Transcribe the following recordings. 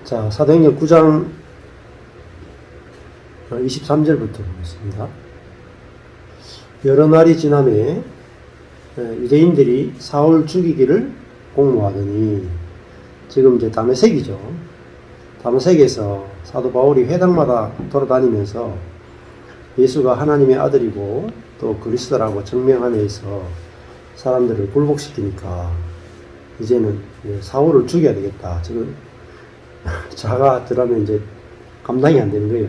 자, 사도행전 9장 23절부터 보겠습니다. 여러 날이 지나매 유대인들이 사울 죽이기를 공모하더니, 지금 이제 다메섹이죠. 다메섹에서 사도 바울이 회당마다 돌아다니면서 예수가 하나님의 아들이고 또 그리스도라고 증명하면서 사람들을 굴복시키니까 이제는 사울을 죽여야 되겠다. 지금 자가 들어가면 이제 감당이 안 되는 거예요.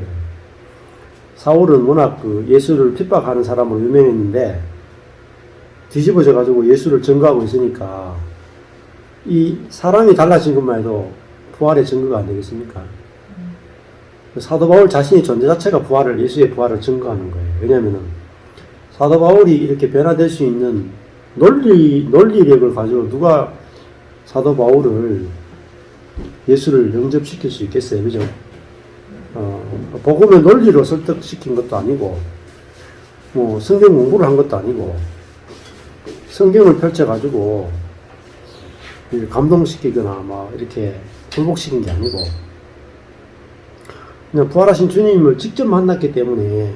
사울은 워낙 예수를 핍박하는 사람으로 유명했는데 뒤집어져 가지고 예수를 증거하고 있으니까 이 사람이 달라진 것만 해도 부활의 증거가 안 되겠습니까? 사도 바울 자신의 존재 자체가 예수의 부활을 증거하는 거예요. 왜냐하면 사도 바울이 이렇게 변화될 수 있는 논리력을 가지고 누가 사도 바울을 예수를 영접시킬 수 있겠어요. 그죠? 복음의 논리로 설득시킨 것도 아니고, 성경 공부를 한 것도 아니고, 성경을 펼쳐가지고, 감동시키거나, 이렇게 굴복시킨 게 아니고, 그냥 부활하신 주님을 직접 만났기 때문에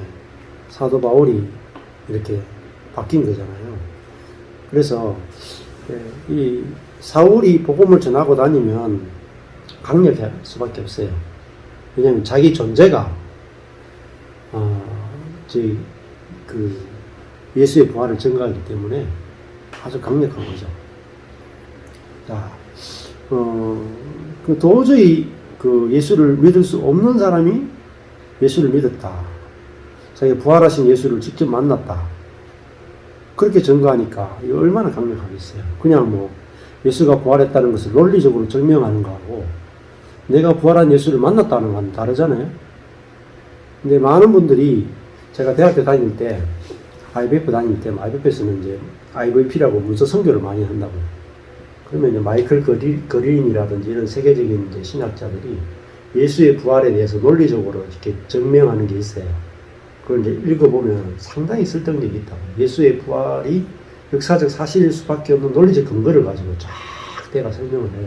사도 바울이 이렇게 바뀐 거잖아요. 그래서, 이 사울이 복음을 전하고 다니면 강력할 수밖에 없어요. 왜냐하면 자기 존재가 예수의 부활을 증거하기 때문에 아주 강력한 거죠. 자, 도저히 예수를 믿을 수 없는 사람이 예수를 믿었다. 자기가 부활하신 예수를 직접 만났다. 그렇게 증거하니까 이거 얼마나 강력하겠어요. 그냥 예수가 부활했다는 것을 논리적으로 증명하는 거하고 내가 부활한 예수를 만났다는 건 다르잖아요. 근데 많은 분들이 제가 대학교 다닐 때 IBF 다닐 때 IBF에서는 이제 IVP라고 문서 선교를 많이 한다고. 그러면 이제 마이클 그린이라든지 이런 세계적인 이제 신학자들이 예수의 부활에 대해서 논리적으로 이렇게 증명하는 게 있어요. 그걸 이제 읽어보면 상당히 설득력이 있다고. 예수의 부활이 역사적 사실일 수밖에 없는 논리적 근거를 가지고 쫙 대가 설명을 해요.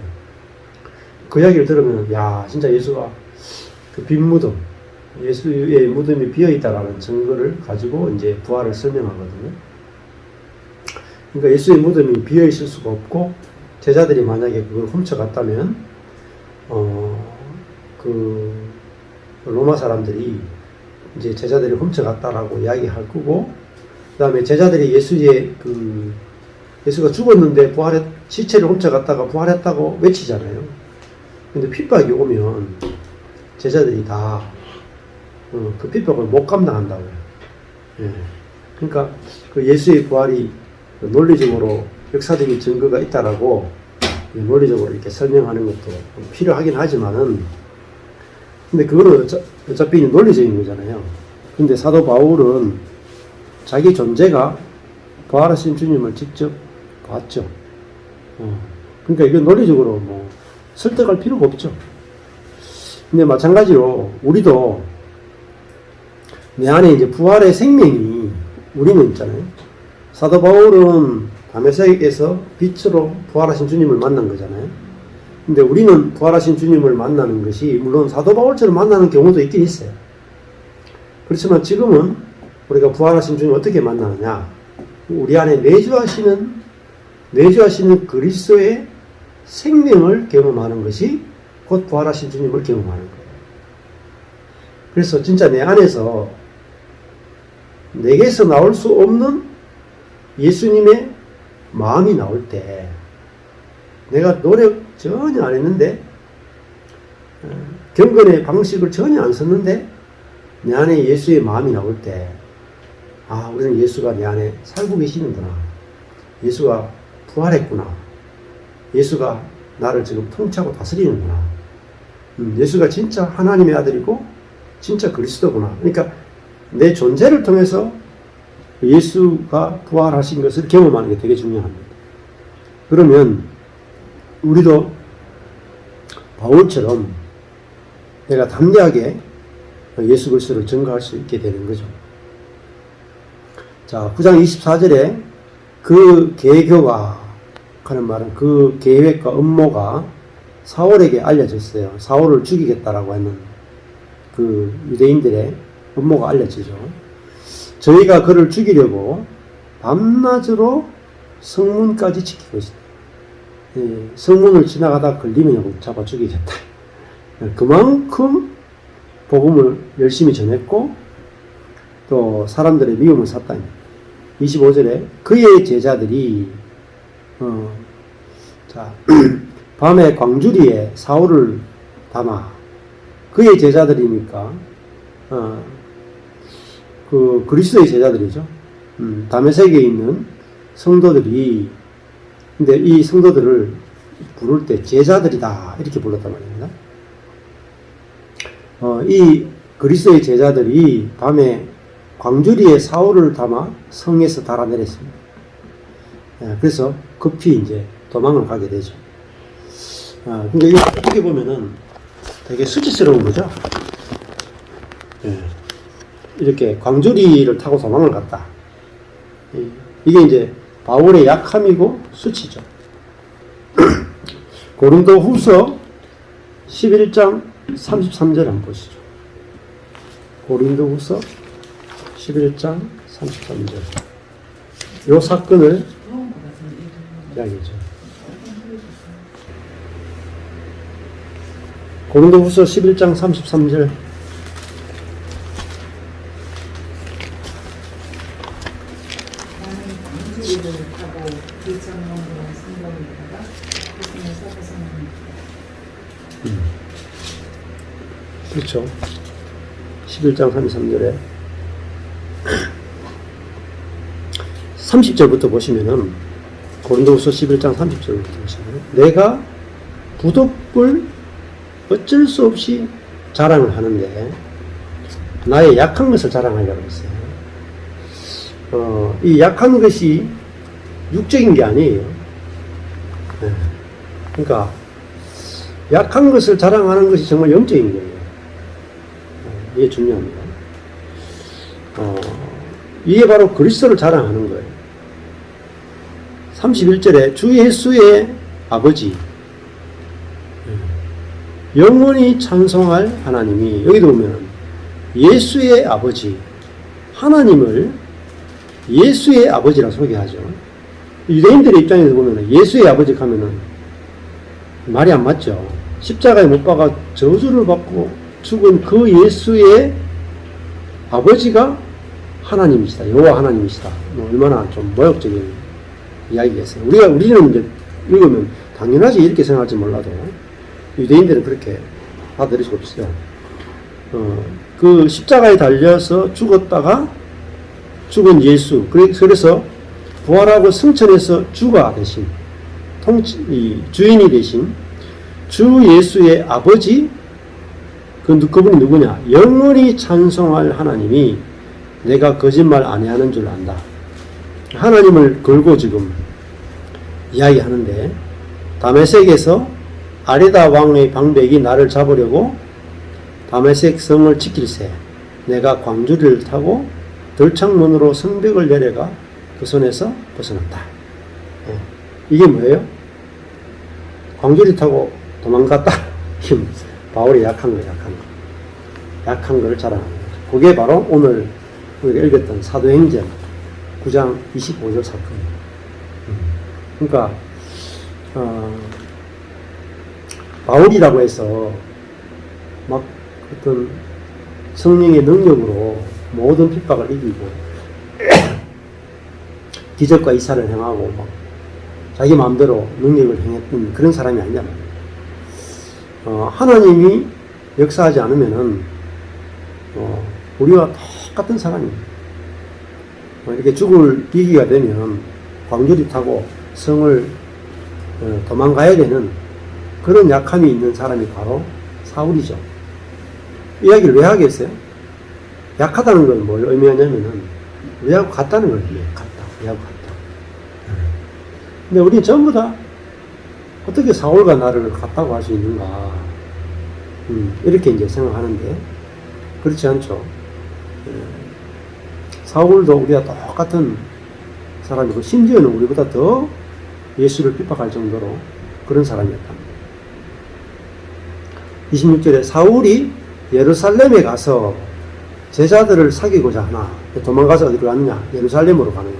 그 이야기를 들으면, 진짜 예수가 빈 무덤, 예수의 무덤이 비어있다라는 증거를 가지고 이제 부활을 설명하거든요. 그러니까 예수의 무덤이 비어있을 수가 없고, 제자들이 만약에 그걸 훔쳐갔다면, 로마 사람들이 이제 제자들이 훔쳐갔다라고 이야기할 거고, 그 다음에 제자들이 예수가 죽었는데 시체를 훔쳐갔다가 부활했다고 외치잖아요. 근데 핍박이 오면 제자들이 다 그 핍박을 못 감당한다고요. 그러니까 예수의 부활이 논리적으로 역사적인 증거가 있다라고 논리적으로 이렇게 설명하는 것도 필요하긴 하지만은, 근데 그거는 어차피 논리적인 거잖아요. 근데 사도 바울은 자기 존재가 부활하신 주님을 직접 봤죠. 그러니까 이건 논리적으로 설득할 필요가 없죠. 근데 마찬가지로 우리도 내 안에 이제 부활의 생명이 우리는 있잖아요. 사도 바울은 다메섹에서 빛으로 부활하신 주님을 만난 거잖아요. 근데 우리는 부활하신 주님을 만나는 것이 물론 사도 바울처럼 만나는 경우도 있긴 있어요. 그렇지만 지금은 우리가 부활하신 주님을 어떻게 만나느냐? 우리 안에 내주하시는 그리스도의 생명을 경험하는 것이 곧 부활하신 주님을 경험하는 거예요. 그래서 진짜 내 안에서 내게서 나올 수 없는 예수님의 마음이 나올 때, 내가 노력 전혀 안 했는데, 경건의 방식을 전혀 안 썼는데 내 안에 예수의 마음이 나올 때, 우리는 예수가 내 안에 살고 계시는구나. 예수가 부활했구나. 예수가 나를 지금 통치하고 다스리는구나. 예수가 진짜 하나님의 아들이고 진짜 그리스도구나. 그러니까 내 존재를 통해서 예수가 부활하신 것을 경험하는 게 되게 중요합니다. 그러면 우리도 바울처럼 내가 담대하게 예수 그리스도를 증거할 수 있게 되는 거죠. 자, 9장 24절에 그 계교가 하는 말은 그 계획과 음모가 사울에게 알려졌어요. 사울을 죽이겠다라고 하는 그 유대인들의 음모가 알려지죠. 저희가 그를 죽이려고 밤낮으로 성문까지 지키고 있습니다. 예, 성문을 지나가다 걸리면 잡아 죽이겠다. 그만큼 복음을 열심히 전했고 또 사람들의 미움을 샀다니. 25절에 그의 제자들이 밤에 광주리에 사울을 담아 그의 제자들이니까 그 그리스도의 제자들이죠. 다메섹에 있는 성도들이 근데 이 성도들을 부를 때 제자들이다 이렇게 불렀단 말입니다. 이 그리스도의 제자들이 밤에 광주리에 사울을 담아 성에서 달아내렸습니다. 그래서 급히 이제 도망을 가게 되죠. 근데 이거 어떻게 보면은 되게 수치스러운 거죠. 이렇게 광주리를 타고 도망을 갔다. 이게 이제 바울의 약함이고 수치죠. 고린도 후서 11장 33절 한번 보시죠. 고린도 후서 11장 33절. 요 사건을 이야기죠. 고린도 후서 11장 33절. 그렇죠. 11장 33절에 30절부터 보시면은 고린도후서 11장 30절부터 보시면 내가 부덕을 어쩔 수 없이 자랑을 하는데 나의 약한 것을 자랑하려고 했어요. 이 약한 것이 육적인 게 아니에요. 그러니까 약한 것을 자랑하는 것이 정말 영적인 거예요. 이게 중요합니다. 이게 바로 그리스도를 자랑하는 거예요. 31절에 주 예수의 아버지 영원히 찬송할 하나님이 여기도 보면 예수의 아버지 하나님을 예수의 아버지라 소개하죠. 유대인들의 입장에서 보면 예수의 아버지 하면은 말이 안 맞죠. 십자가에 못 박아 저주를 받고 죽은 그 예수의 아버지가 하나님이시다. 여호와 하나님이시다. 얼마나 좀 모욕적인 이야기겠어요. 우리는 이제 읽으면 당연하지 이렇게 생각할지 몰라도 유대인들은 그렇게 받아들일 수가 없어요. 그 십자가에 달려서 죽었다가 죽은 예수. 그래서 부활하고 승천해서 주가 되신 주인이 되신 주 예수의 아버지 그분이 누구냐? 영원히 찬송할 하나님이 내가 거짓말 아니하는 줄 안다. 하나님을 걸고 지금 이야기하는데 다메섹에서 아레다 왕의 방백이 나를 잡으려고 다메섹 성을 지킬세 내가 광주리를 타고 들창문으로 성벽을 내려가 그 손에서 벗어났다. 이게 뭐예요? 광주리 타고 도망갔다. 바울이 약한 거. 약한 걸 자랑하는 거죠. 그게 바로 오늘 우리가 읽었던 사도행전 9장 25절 사건이에요. 그러니까 바울이라고 해서 막 어떤 성령의 능력으로 모든 핍박을 이기고 기적과 이사를 행하고 막 자기 마음대로 능력을 행했던 그런 사람이 아니란 말이에요. 하나님이 역사하지 않으면은 우리와 똑같은 사람입니다. 이렇게 죽을 위기가 되면 광주리 타고 성을 도망가야 되는 그런 약함이 있는 사람이 바로 사울이죠. 이야기를 왜 하겠어요? 약하다는 건 뭘 의미하냐면은 우리하고 같다는 걸 의미해요. 우리하고 같다. 근데 우리는 전부 다 어떻게 사울과 나를 같다고 할 수 있는가? 이렇게 이제 생각하는데 그렇지 않죠. 사울도 우리가 똑같은 사람이고 심지어는 우리보다 더 예수를 핍박할 정도로 그런 사람이었다. 26절에 사울이 예루살렘에 가서 제자들을 사귀고자 하나. 도망가서 어디로 갔느냐? 예루살렘으로 가는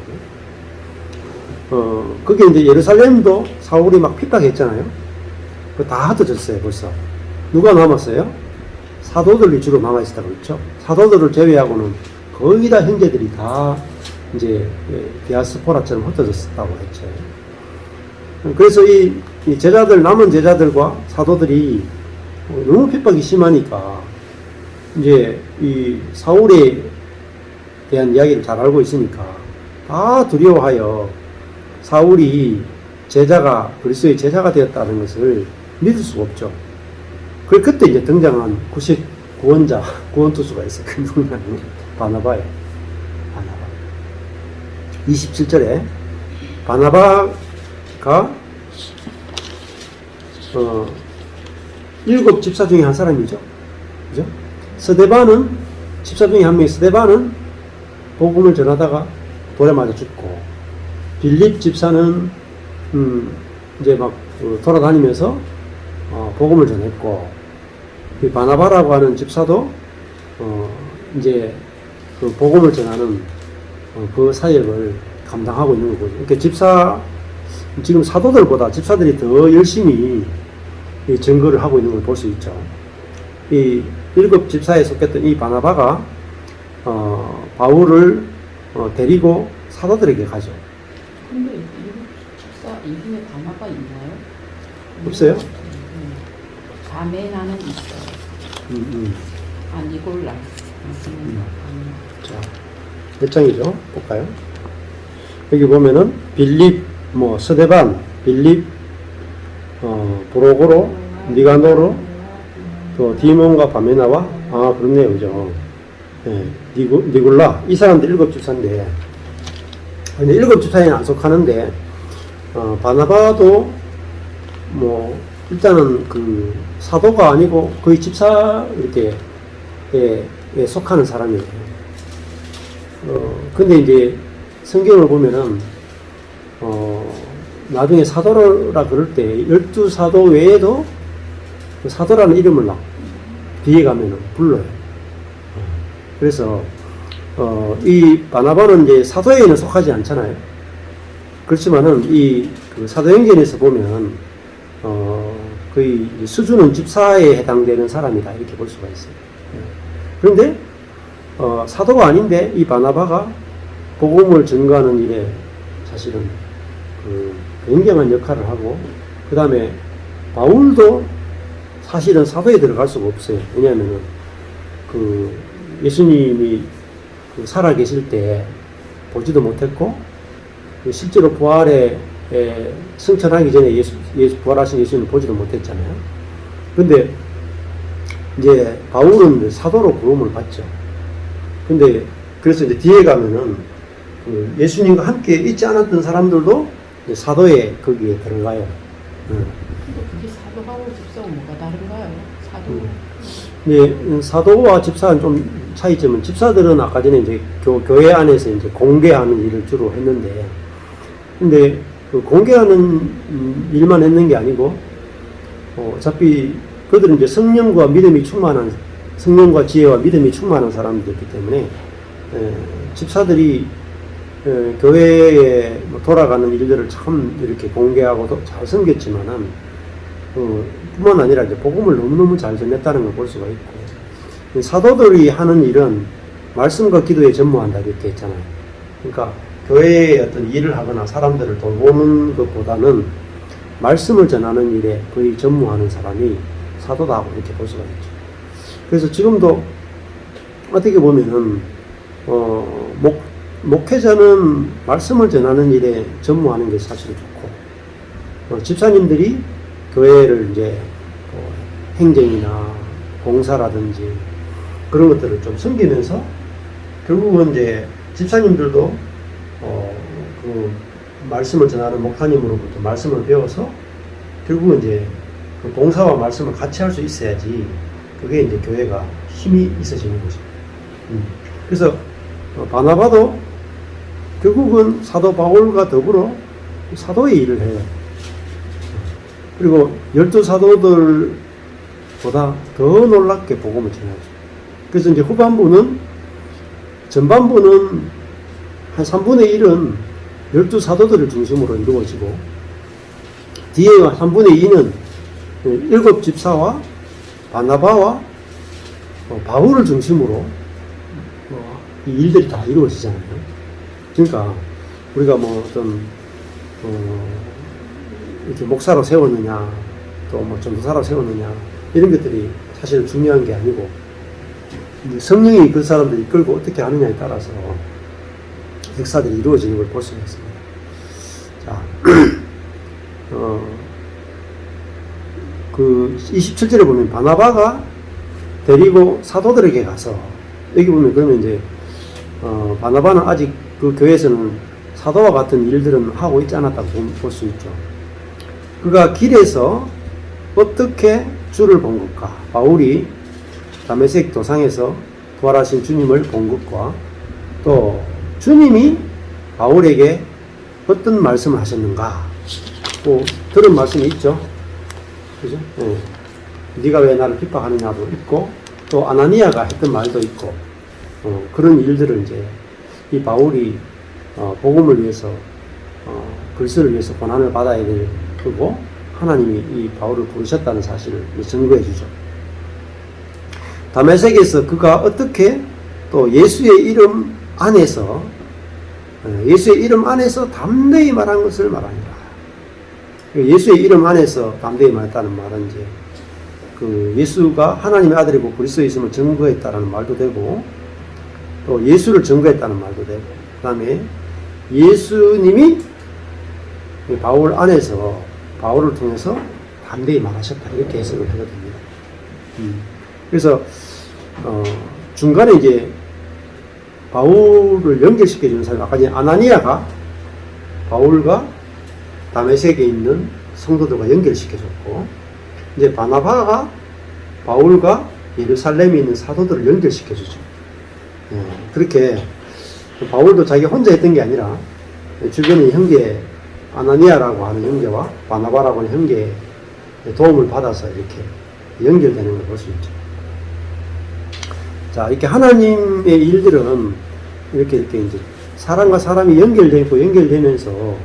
거예요. 그게 이제 예루살렘도 사울이 막 핍박했잖아요. 다 흩어졌어요, 벌써. 누가 남았어요? 사도들이 주로 남아있었다고 그랬죠. 사도들을 제외하고는 거의 다 형제들이 다 이제 디아스포라처럼 흩어졌다고 했죠. 그래서 이 제자들, 남은 제자들과 사도들이 너무 핍박이 심하니까 이제 이 사울에 대한 이야기를 잘 알고 있으니까 다 두려워하여 사울이 그리스도의 제자가 되었다는 것을 믿을 수가 없죠. 그때 이제 등장한 구원투수가 있어요. 그 누구냐면 바나바예요. 바나바. 27절에 바나바가 7 집사 중에 한 사람이죠. 그죠? 스데반은 집사 중에 한 명이 스데반은 복음을 전하다가 돌에 맞아 죽고, 빌립 집사는 이제 막 돌아다니면서 복음을 전했고, 이 바나바라고 하는 집사도 이제 그 복음을 전하는 그 사역을 감당하고 있는 거죠. 그러니까 지금 사도들보다 집사들이 더 열심히 이 증거를 하고 있는 걸 볼 수 있죠. 이 7 집사에 속했던 이 바나바가 바울을 데리고 사도들에게 가죠. 근데 7 집사 이름에 바나바 있나요? 없어요? 바메나는 있어요. 니골라. 자, 몇 장이죠? 볼까요? 여기 보면은 빌립, 스데반, 빌립, 브로고로, 니가노로, 또 디몬과 바메나와, 그렇네요, 그죠? 네, 니골라. 이 사람들 7 집사인데, 근데 7 집사에는 안 속하는데, 바나바도, 일단은 그 사도가 아니고 거의 집사 이렇게 속하는 사람이에요. 근데 이제 성경을 보면은 나중에 사도라 그럴 때 12사도 외에도 그 사도라는 이름을 막 뒤에 가면은 불러요. 그래서 이 바나바는 이제 사도에는 속하지 않잖아요. 그렇지만은 그 사도행전에서 보면 거의 수준은 집사에 해당되는 사람이다 이렇게 볼 수가 있어요. 그런데 사도가 아닌데 이 바나바가 복음을 전가하는 일에 사실은 굉장한 역할을 하고, 그 다음에 바울도 사실은 사도에 들어갈 수가 없어요. 왜냐하면은 예수님이 살아 계실 때 보지도 못했고, 실제로 부활에 승천하기 전에 부활하신 예수님을 보지도 못했잖아요. 근데 이제 바울은 사도로 부름을 받죠. 근데 그래서 이제 뒤에 가면은 예수님과 함께 있지 않았던 사람들도 이제 사도에 거기에 들어가요. 근데 그게 사도하고 집사가 뭐가 다른가요? 사도와 집사는 좀 차이점은, 집사들은 아까 전에 이제 교회 안에서 이제 공개하는 일을 주로 했는데, 근데 그 공개하는 일만 했는 게 아니고, 어차피 그들은 이제 성령과 지혜와 믿음이 충만한 사람들이기 때문에, 집사들이 교회에 돌아가는 일들을 참 이렇게 공개하고 잘 섬겼지만은, 뿐만 아니라 이제 복음을 너무너무 잘 전했다는 걸 볼 수가 있고, 사도들이 하는 일은 말씀과 기도에 전무한다 이렇게 했잖아요. 그러니까 교회에 어떤 일을 하거나 사람들을 돌보는 것보다는 말씀을 전하는 일에 거의 전무하는 사람이 사도다 이렇게 볼 수가 있죠. 그래서 지금도 어떻게 보면은 목회자는 말씀을 전하는 일에 전무하는 게 사실 좋고, 집사님들이 교회를 이제 행정이나 공사라든지 그런 것들을 좀 섬기면서, 결국은 이제 집사님들도 그 말씀을 전하는 목사님으로부터 말씀을 배워서 결국은 이제 그 봉사와 말씀을 같이 할 수 있어야지 그게 이제 교회가 힘이 있어지는 거죠. 그래서 바나바도 결국은 사도 바울과 더불어 사도의 일을 해요. 그리고 12사도들 보다 더 놀랍게 복음을 전하죠. 그래서 이제 전반부는 한 3분의 1은 12사도들을 중심으로 이루어지고, 뒤에 3분의 2는 7 집사와 바나바와 바울을 중심으로 이 일들이 다 이루어지잖아요. 그러니까 우리가 뭐 어떤 이렇게 목사로 세웠느냐, 또 뭐 전도사로 세웠느냐, 이런 것들이 사실 중요한 게 아니고, 성령이 그 사람들 이끌고 어떻게 하느냐에 따라서 역사들이 이루어지는 걸 볼 수가 있습니다. 자, 그 27절에 보면 바나바가 데리고 사도들에게 가서, 여기 보면 그러면 이제 바나바는 아직 그 교회에서는 사도와 같은 일들은 하고 있지 않았다고 볼 수 있죠. 그가 길에서 어떻게 주를 본 것과, 바울이 다메섹 도상에서 부활하신 주님을 본 것과, 또 주님이 바울에게 어떤 말씀을 하셨는가, 또 들은 말씀이 있죠. 그죠? 네. 네가 왜 나를 핍박하느냐도 있고, 또 아나니아가 했던 말도 있고, 그런 일들을 이제 이 바울이 복음을 위해서, 글쓰를 위해서 고난을 받아야 될 거고, 하나님이 이 바울을 부르셨다는 사실을 증거해 주죠. 다메섹에서 그가 어떻게 또 예수의 이름 안에서 담대히 말한 것을 말하니라. 예수의 이름 안에서 담대히 말했다는 말은 이제 그 예수가 하나님의 아들이고 그리스도에 있음을 증거했다라는 말도 되고, 또 예수를 증거했다는 말도 되고, 그 다음에 예수님이 바울 안에서 바울을 통해서 담대히 말하셨다, 이렇게 해석을 하거든요. 그래서 중간에 이제 바울을 연결시켜 주는 사람, 아까 전에 아나니아가 바울과 다메섹에 있는 성도들과 연결시켜 줬고, 이제 바나바가 바울과 예루살렘에 있는 사도들을 연결시켜 주죠. 그렇게 바울도 자기 혼자 했던 게 아니라 주변의 형제 아나니아라고 하는 형제와 바나바라고 하는 형제의 도움을 받아서 이렇게 연결되는 걸 볼 수 있죠. 자, 이렇게 하나님의 일들은 이렇게 이제 사람과 사람이 연결되면서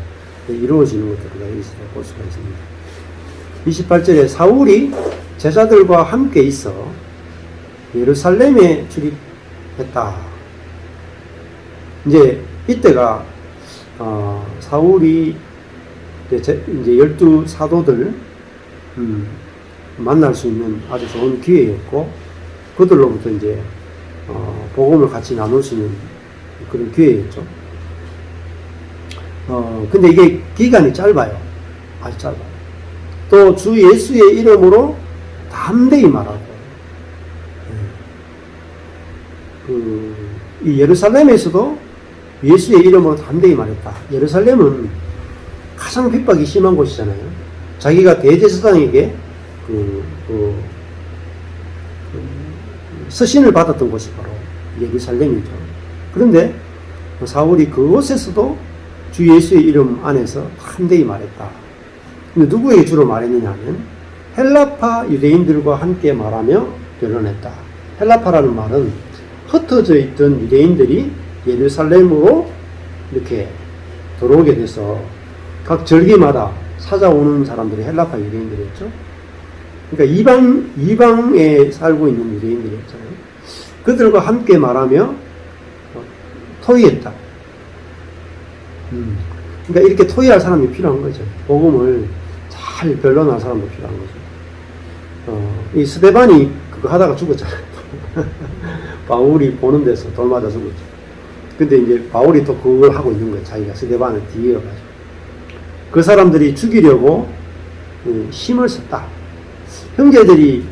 이루어지는 것들을 여기서 볼 수가 있습니다. 28절에 사울이 제자들과 함께 있어 예루살렘에 출입했다. 이제 이때가 사울이 이제 12 사도들 만날 수 있는 아주 좋은 기회였고, 그들로부터 이제 복음을 같이 나눌 수 있는 그런 기회였죠. 근데 이게 기간이 짧아요. 아주 짧아요. 또 주 예수의 이름으로 담대히 말하고, 이 예루살렘에서도 예수의 이름으로 담대히 말했다. 예루살렘은 가장 핍박이 심한 곳이잖아요. 자기가 대제사장에게 서신을 받았던 곳이 바로 예루살렘이죠. 그런데 사울이 그곳에서도 주 예수의 이름 안에서 담대히 말했다. 근데 누구에게 주로 말했느냐 하면 헬라파 유대인들과 함께 말하며 변론했다. 헬라파라는 말은 흩어져 있던 유대인들이 예루살렘으로 이렇게 들어오게 돼서 각 절기마다 찾아오는 사람들이 헬라파 유대인들이었죠. 그러니까 이방에 살고 있는 유대인들이었잖아요. 그들과 함께 말하며 토의했다. 그러니까 이렇게 토의할 사람이 필요한 거죠. 복음을 잘 변론할 사람도 필요한 거죠. 이 스데반이 그거 하다가 죽었잖아요. 바울이 보는 데서 돌 맞아 죽었죠. 근데 이제 바울이 또 그걸 하고 있는 거예요. 자기가 스데반을 뒤이어가지고. 그 사람들이 죽이려고 힘을 썼다. 형제들이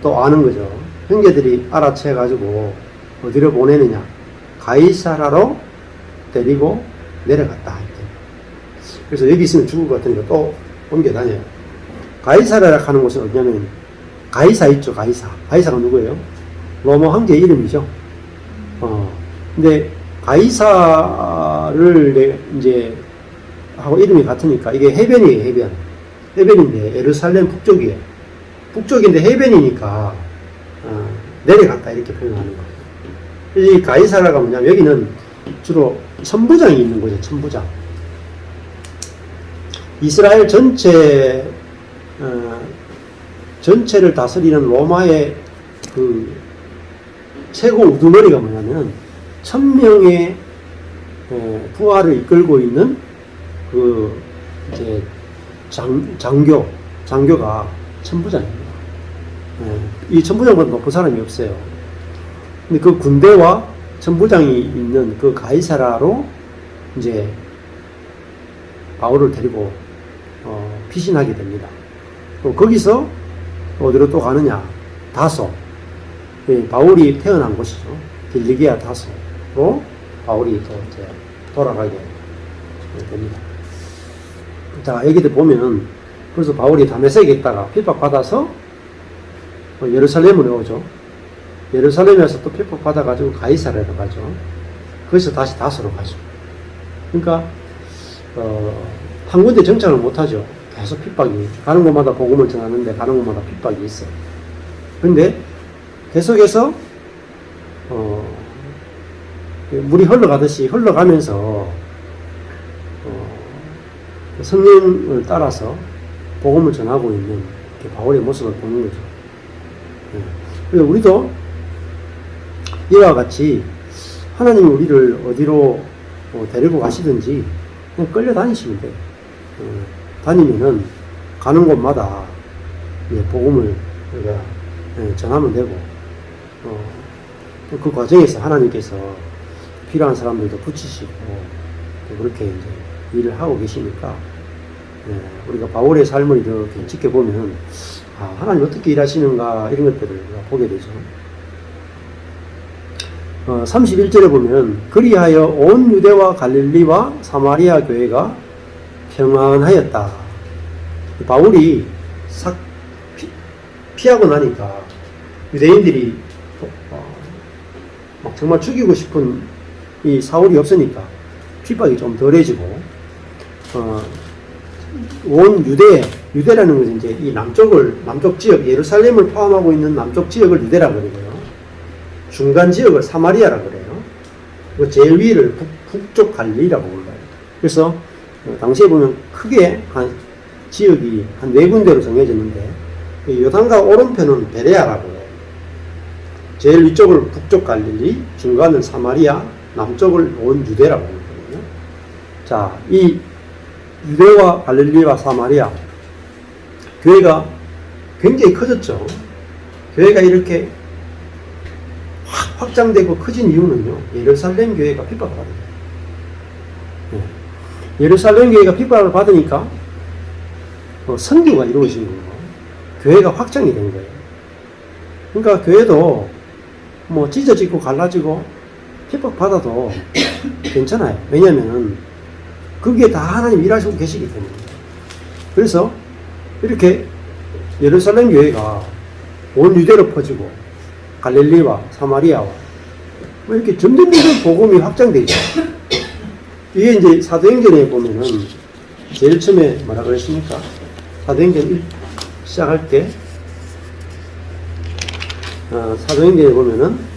또 아는 거죠. 형제들이 알아채가지고 어디로 보내느냐. 가이사라로 데리고 내려갔다. 그래서 여기 있으면 죽을 것 같으니까 또 옮겨 다녀요. 가이사라라 하는 곳은 어디냐면 가이사 있죠. 가이사가 누구예요? 로마 황제 이름이죠. 근데 가이사를 이제 하고 이름이 같으니까 이게 해변이에요. 해변인데 예루살렘 북쪽이에요. 북쪽인데 해변이니까 내려갔다 이렇게 표현하는 거예요. 이 가이사라가 뭐냐면 여기는 주로 천부장이 있는 거죠. 천부장. 이스라엘 전체를 다스리는 로마의 그 최고 우두머리가 뭐냐면 1000명의 부하를 이끌고 있는 그 이제 장교가 천부장입니다. 이 천부장보다 높은 사람이 없어요. 근데 그 군대와 천부장이 있는 그 가이사라로 이제 바울을 데리고 피신하게 됩니다. 또 거기서 어디로 또 가느냐? 다소. 바울이 태어난 곳이죠. 길리기아 다소로 바울이 또 이제 돌아가게 됩니다. 자, 여기도 보면 그래서 바울이 다메섹에 있다가 핍박받아서 예루살렘으로 오죠. 예루살렘에서 또 핍박받아가지고 가이사라로 가죠. 거기서 다시 다소로 가죠. 그러니까 한 군데 정착을 못하죠. 계속 핍박이 가는 곳마다 복음을 전하는데 가는 곳마다 핍박이 있어요. 그런데 계속해서 물이 흘러가듯이 흘러가면서 성령을 따라서 복음을 전하고 있는 바울의 모습을 보는 거죠. 그래서 우리도 이와 같이 하나님이 우리를 어디로 데리고 가시든지 그냥 끌려다니시면 돼요. 다니면은 가는 곳마다 복음을 우리가 전하면 되고 그 과정에서 하나님께서 필요한 사람들도 붙이시고 그렇게 이제 일을 하고 계시니까 우리가 바울의 삶을 이렇게 지켜보면 하나님 어떻게 일하시는가 이런 것들을 보게 되죠. 31절에 보면 그리하여 온 유대와 갈릴리와 사마리아 교회가 평안하였다. 바울이 피하고 나니까 유대인들이 막 정말 죽이고 싶은 이 사울이 없으니까 핍박이 좀 덜해지고 온 유대라는 것은 이제 이 남쪽 지역 예루살렘을 포함하고 있는 남쪽 지역을 유대라고 그러고요. 중간 지역을 사마리아라고 그래요. 제일 위를 북쪽 갈릴리라고 불러요. 그래서 당시에 보면 크게 한 지역이 한 4군데로 정해졌는데 요단강 오른편은 베레아라고 해요. 제일 위쪽을 북쪽 갈릴리, 중간은 사마리아, 남쪽을 온 유대라고 하거든요. 자, 이 유대와 갈릴리와 사마리아 교회가 굉장히 커졌죠. 교회가 이렇게 확장되고 커진 이유는요, 예루살렘 교회가 핍박을 받습니다. 예루살렘 교회가 핍박을 받으니까 선교가 이루어진 거예요. 교회가 확장이 된 거예요. 그러니까 교회도 뭐 찢어지고 갈라지고 핍박받아도 괜찮아요. 왜냐하면 거기에 다 하나님 일하시고 계시기 때문에. 그래서 이렇게 예루살렘 교회가 온 유대로 퍼지고 갈릴리와 사마리아와 뭐 이렇게 점점 복음이 확장되죠. 이게 이제 사도행전에 보면은 제일 처음에 뭐라고 했습니까? 사도행전 시작할 때 사도행전에 보면은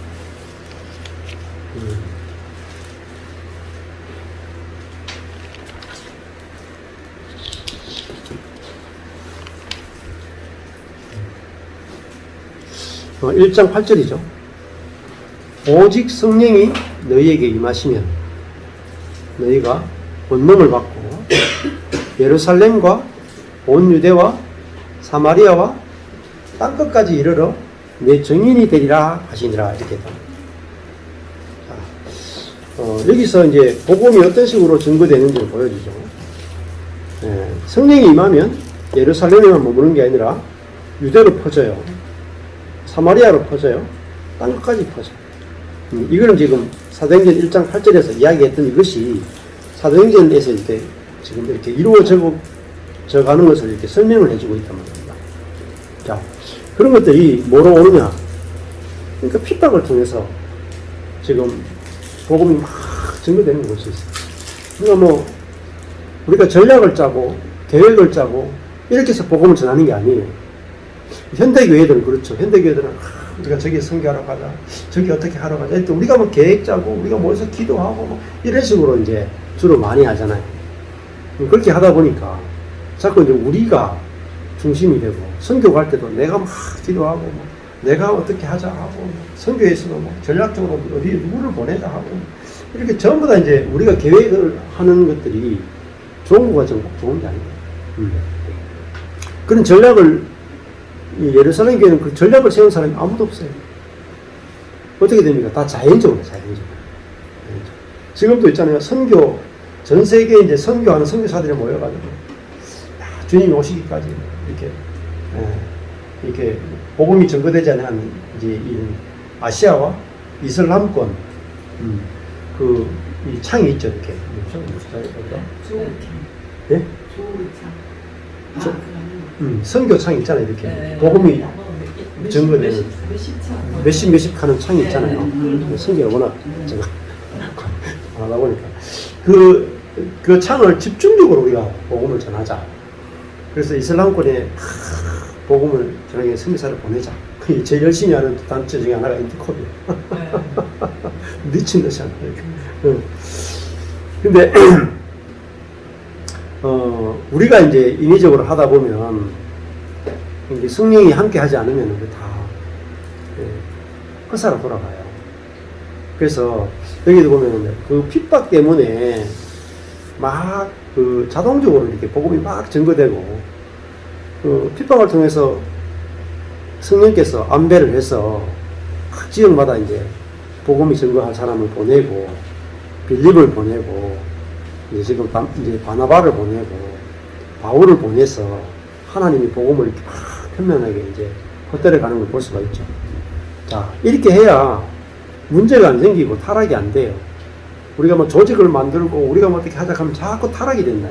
1장 8절이죠. 오직 성령이 너희에게 임하시면 너희가 권능을 받고 예루살렘과 온 유대와 사마리아와 땅끝까지 이르러 내 증인이 되리라 하시니라 이렇게 합니다. 여기서 이제 복음이 어떤 식으로 증거되는지를 보여주죠. 성령이 임하면 예루살렘에만 머무는 게 아니라 유대로 퍼져요. 사마리아로 퍼져요. 땅끝까지 퍼져요. 이거는 지금 사도행전 1장 8절에서 이야기했던 이것이 사도행전에서 이렇게 지금 이렇게 이루어져 가는 것을 이렇게 설명을 해주고 있단 말입니다. 자, 그런 것들이 뭐로 오느냐? 그러니까 핍박을 통해서 지금 복음이 막 증거되는 것이 있어요. 그러니까 뭐 우리가 전략을 짜고 계획을 짜고 이렇게 해서 복음을 전하는 게 아니에요. 현대교회들은 그렇죠. 현대교회들은 우리가 저기 선교하러 가자, 저기 어떻게 하러 가자. 일단 우리가 뭐 계획 짜고 우리가 모여서 기도하고 뭐 이런 식으로 이제 주로 많이 하잖아요. 그렇게 하다 보니까 자꾸 이제 우리가 중심이 되고 선교 갈 때도 내가 막 기도하고 뭐 내가 어떻게 하자 하고 뭐 선교에서도 뭐 전략적으로 어디 누구를 보내자 하고 이렇게 전부 다 이제 우리가 계획을 하는 것들이 좋은 거가 좋은 게 아니에요. 그런 전략을 이 예루살렘 교회는 그 전략을 세운 사람이 아무도 없어요. 어떻게 됩니까? 다 자연적으로. 지금도 있잖아요. 선교 전 세계에 이제 선교하는 선교사들이 모여가지고 주님 오시기까지 이렇게 복음이 전거되지 않은 이제 이 아시아와 이슬람권 이 창이 있죠. 이렇게 무슨 창이죠? 예? 선교 창 있잖아요. 이렇게 네. 복음이 전거되는 몇십 하는 창이 네. 있잖아요. 선교가 워낙 제가 안 하다 보니까 그 창을 집중적으로 우리가 복음을 전하자. 그래서 이슬람권에 복음을 전하게 선교사를 보내자. 그게 제일 열심히 하는 단체 중에 하나가 인터컵이에요. 미친 듯이 하는 거예요. 근데 우리가 이제 인위적으로 하다 보면 이제 성령이 함께 하지 않으면 다 헛살아 돌아가요. 그래서 여기도 보면 그 핍박 때문에 막 그 자동적으로 이렇게 복음이 막 전거되고 그 핍박을 통해서 성령께서 안배를 해서 각 지역마다 이제 복음이 전거할 사람을 보내고 빌립을 보내고 이제 지금 이제 바나바를 보내고 바울을 보내서 하나님이 복음을 이렇게 막 편면하게 이제 헛되려 가는 걸 볼 수가 있죠. 자, 이렇게 해야 문제가 안 생기고 타락이 안 돼요. 우리가 뭐 조직을 만들고 우리가 뭐 어떻게 하자 하면 자꾸 타락이 된다.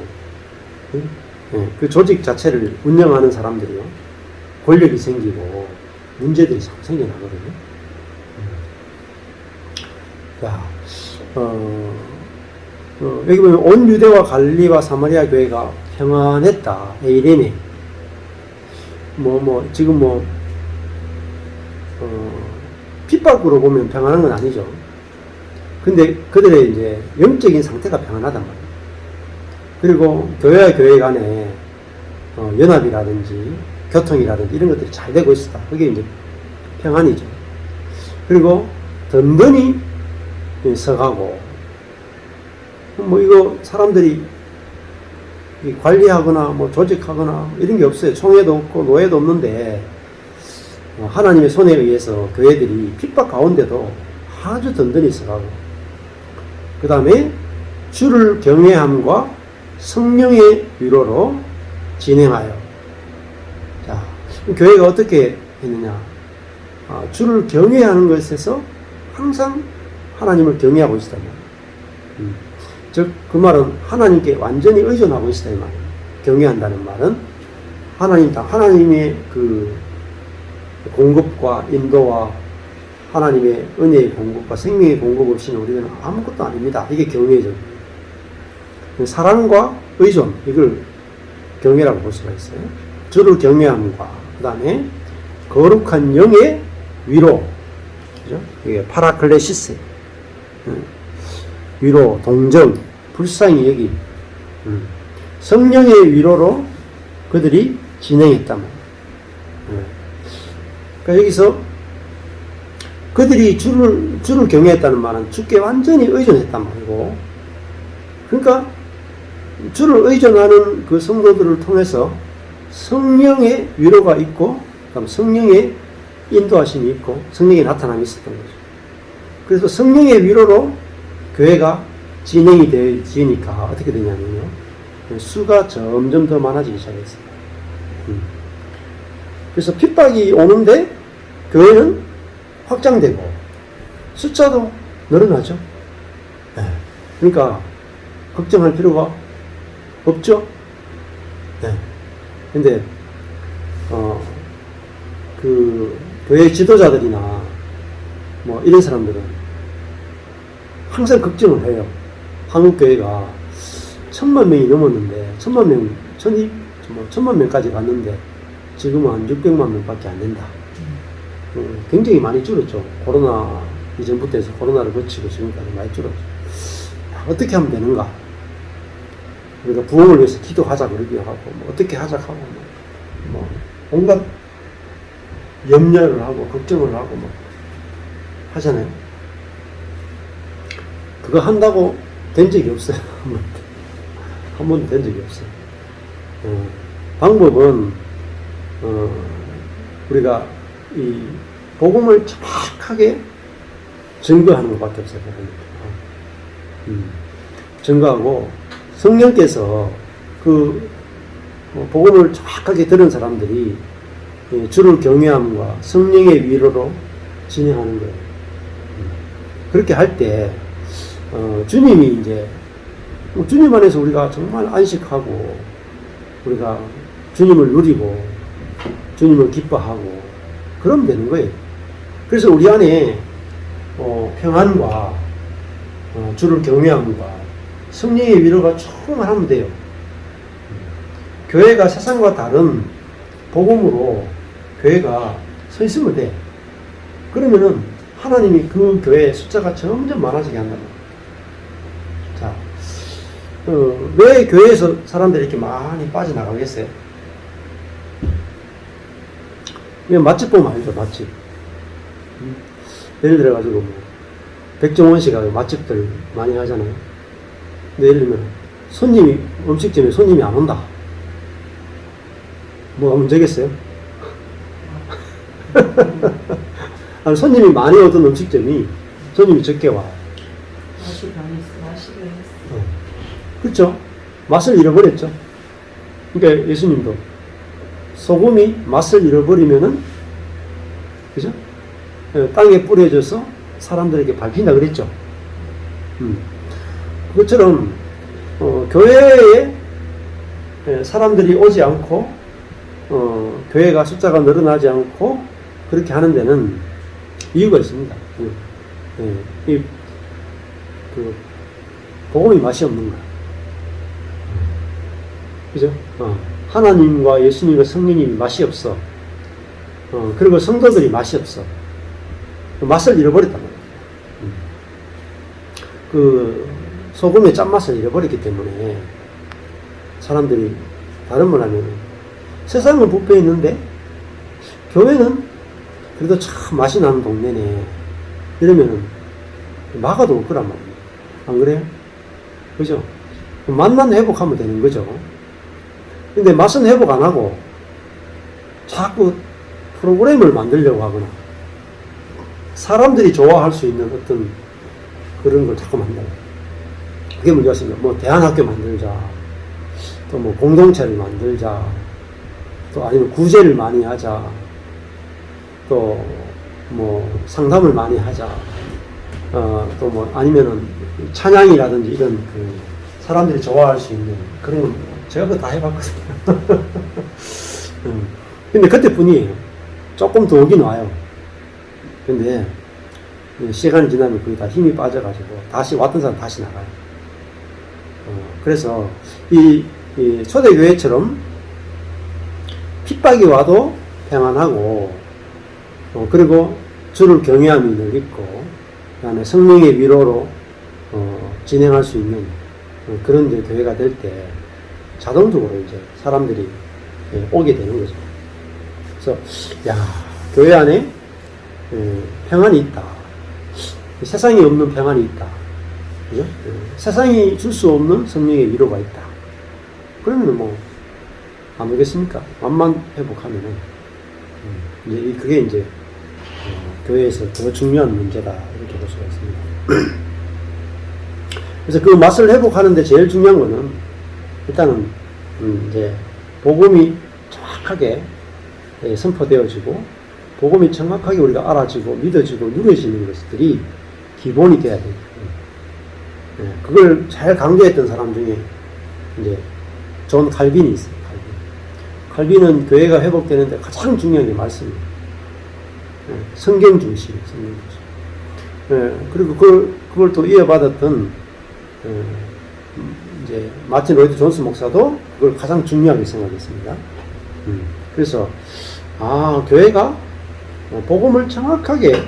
그 조직 자체를 운영하는 사람들이요. 권력이 생기고 문제들이 자꾸 생겨나거든요. 자, 여기 보면 온 유대와 갈릴리와 사마리아 교회가 평안했다. 에이레네. 지금 핍박으로 보면 평안한 건 아니죠. 근데 그들의 이제 영적인 상태가 평안하단 말이에요. 그리고 교회와 교회 간에 연합이라든지 교통이라든지 이런 것들이 잘 되고 있었다. 그게 이제 평안이죠. 그리고 든든히 서가고 이거 사람들이 관리하거나 조직하거나 이런 게 없어요. 총회도 없고 노예도 없는데 하나님의 손에 의해서 교회들이 핍박 가운데도 아주 든든히 서가고 그 다음에 주를 경외함과 성령의 위로로 진행하여. 자, 교회가 어떻게 했느냐? 주를 경외하는 것에서 항상 하나님을 경외하고 있다. 즉, 그 말은 하나님께 완전히 의존하고 있다. 이 말이에요. 경외한다는 말은 하나님의 그 공급과 인도와 하나님의 은혜의 공급과 생명의 공급 없이는 우리는 아무것도 아닙니다. 이게 경외죠. 사랑과 의존, 이걸 경외라고 볼 수가 있어요. 주를 경외함과 그 다음에 거룩한 영의 위로, 그죠? 이게 파라클레시스, 위로, 동정, 불쌍히 여기 성령의 위로로 그들이 진행했단 말이에요. 그러니까 여기서 그들이 주를 경외했다는 말은 주께 완전히 의존했단 말이고, 그러니까 주를 의존하는 그 성도들을 통해서 성령의 위로가 있고, 그다음 성령의 인도하심이 있고, 성령의 나타남이 있었던 거죠. 그래서 성령의 위로로 교회가 진행이 되니까 어떻게 되냐면요, 수가 점점 더 많아지기 시작했어요. 그래서 핍박이 오는데 교회는 확장되고 숫자도 늘어나죠. 네. 그러니까 걱정할 필요가 없죠. 네. 근데 그 교회 지도자들이나 이런 사람들은 항상 걱정을 해요. 한국 교회가 1000만 명이 넘었는데 1000만 명까지 갔는데 지금은 한 600만 명밖에 안 된다. 굉장히 많이 줄었죠. 코로나 이전부터 해서 코로나를 거치고 지금까지 많이 줄었죠. 어떻게 하면 되는가? 우리가 부흥을 위해서 기도하자 그러기도 하고, 뭐 어떻게 하자 하고, 뭐 온갖 염려를 하고, 걱정을 하고, 뭐 하잖아요. 그거 한다고 된 적이 없어요. 한 번도 된 적이 없어요. 방법은, 우리가 이 복음을 정확하게 증거하는 것밖에 없어요. 증거하고 성령께서 그 복음을 정확하게 들은 사람들이 주를 경외함과 성령의 위로로 진행하는 거예요. 그렇게 할 때 주님이 이제 주님 안에서 우리가 정말 안식하고 우리가 주님을 누리고 주님을 기뻐하고 그러면 되는 거예요. 그래서 우리 안에 평안과 주를 경외함과 성령의 위로가 충만하면 돼요. 교회가 세상과 다른 복음으로 교회가 서 있으면 돼. 그러면은 하나님이 그 교회의 숫자가 점점 많아지게 한다는 거예요. 자, 왜 교회에서 사람들이 이렇게 많이 빠져나가겠어요? 맛집 보면 알죠, 맛집. 예를 들어가지고, 뭐, 백종원 씨가 맛집들 많이 하잖아요. 근데 예를 들면, 음식점에 손님이 안 온다. 뭐가 문제겠어요? 아니, 손님이 많이 오던 음식점이 손님이 적게 와요. 맛이 변했어. 맛이 변했어. 그렇죠? 맛을 잃어버렸죠. 그러니까 예수님도 소금이 맛을 잃어버리면은, 그죠? 땅에 뿌려져서 사람들에게 밟힌다 그랬죠. 그것처럼 교회에 사람들이 오지 않고 교회가 숫자가 늘어나지 않고 그렇게 하는 데는 이유가 있습니다. 그 복음이 맛이 없는 거야. 그죠? 하나님과 예수님과 성령님이 맛이 없어. 그리고 성도들이 맛이 없어. 맛을 잃어버렸단 말이야. 그 소금의 짠맛을 잃어버렸기 때문에 사람들이 다른 말 하면 세상은 부패 있는데 교회는 그래도 참 맛이 나는 동네네. 이러면은 막아도 올 거란 말이에요. 안 그래요? 그죠? 맛만 회복하면 되는 거죠. 근데 맛은 회복 안 하고 자꾸 프로그램을 만들려고 하거나 사람들이 좋아할 수 있는 어떤 그런 걸 자꾸 만들어요. 그게 문제가 있습니다. 뭐 대안학교 만들자, 또 뭐 공동체를 만들자, 또 아니면 구제를 많이 하자, 또 뭐 상담을 많이 하자, 또 뭐 아니면은 찬양이라든지 이런 그 사람들이 좋아할 수 있는 그런 건 제가 그거 다 해봤거든요. 근데 그때뿐이에요. 조금 더 오긴 와요. 근데 시간이 지나면 거의 다 힘이 빠져가지고 다시 왔던 사람 다시 나가요. 그래서 이 초대교회처럼 핍박이 와도 평안하고 그리고 주를 경외함이 늘 있고 그다음에 성령의 위로로 진행할 수 있는 그런 이제 교회가 될 때 자동적으로 이제 사람들이 오게 되는 거죠. 그래서 교회 안에 평안이 있다. 세상에 없는 평안이 있다. 그죠? 세상이 줄 수 없는 성령의 위로가 있다. 그러면 뭐 안 오겠습니까? 맛만 회복하면은 이제 그게 이제 교회에서 더 중요한 문제다 이렇게 볼 수가 있습니다. 그래서 그 맛을 회복하는데 제일 중요한 거는 일단은 이제 복음이 정확하게 선포되어지고 복음이 정확하게 우리가 알아지고 믿어지고 누려지는 것들이 기본이 돼야 돼요. 그걸 잘 강조했던 사람 중에 이제 존 칼빈이 있어요. 칼빈은 교회가 회복되는데 가장 중요한 게 말씀이에요. 성경 중심, 성경 중심. 그리고 그걸 또 이어받았던 이제 마틴 로이드 존스 목사도 그걸 가장 중요하게 생각했습니다. 그래서 교회가 복음을 정확하게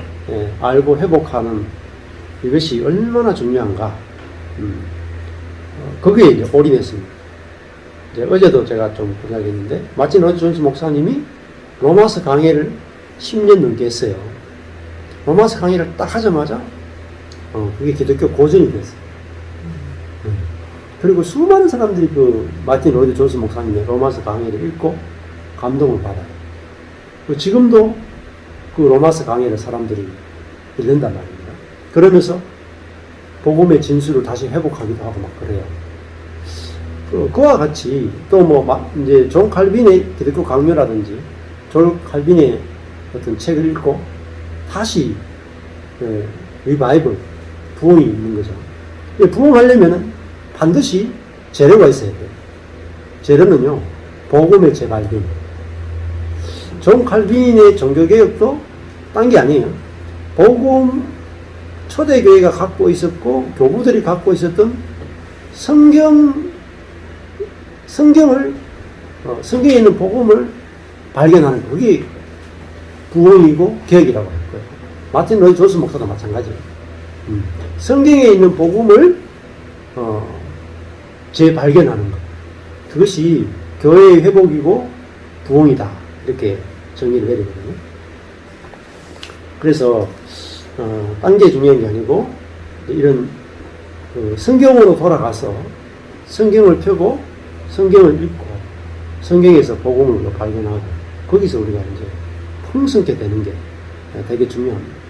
알고 회복하는 이것이 얼마나 중요한가. 거기에 이제 올인했습니다. 이제 어제도 제가 좀 이야기했는데 마틴 로이드 존스 목사님이 로마서 강해를 10년 넘게 했어요. 로마서 강의를 딱 하자마자 그게 기독교 고전이 됐어요. 그리고 수많은 사람들이 그 마틴 로이드 존스 목사님의 로마서 강의를 읽고 감동을 받아요. 지금도 그 로마서 강의를 사람들이 읽는단 말입니다. 그러면서 복음의 진수를 다시 회복하기도 하고 막 그래요. 그와 같이 또 이제 존 칼빈의 기독교 강요라든지 존 칼빈의 어떤 책을 읽고 다시 리바이벌 부흥이 있는 거죠. 부흥하려면은 반드시 재료가 있어야 돼요. 재료는요, 복음의 재발견. 존 칼빈의 종교개혁도 딴 게 아니에요. 복음, 초대교회가 갖고 있었고, 교부들이 갖고 있었던 성경에 있는 복음을 발견하는 거. 그게 부흥이고 개혁이라고 할 거예요. 마틴 로이드 존스 목사도 마찬가지예요. 성경에 있는 복음을 재발견하는 것. 그것이 교회의 회복이고 부흥이다. 이렇게 정리를 해야 되거든요. 그래서 딴 게 중요한 게 아니고 이런 성경으로 돌아가서 성경을 펴고 성경을 읽고 성경에서 복음을 발견하고 거기서 우리가 이제 풍성케 되는 게 되게 중요합니다.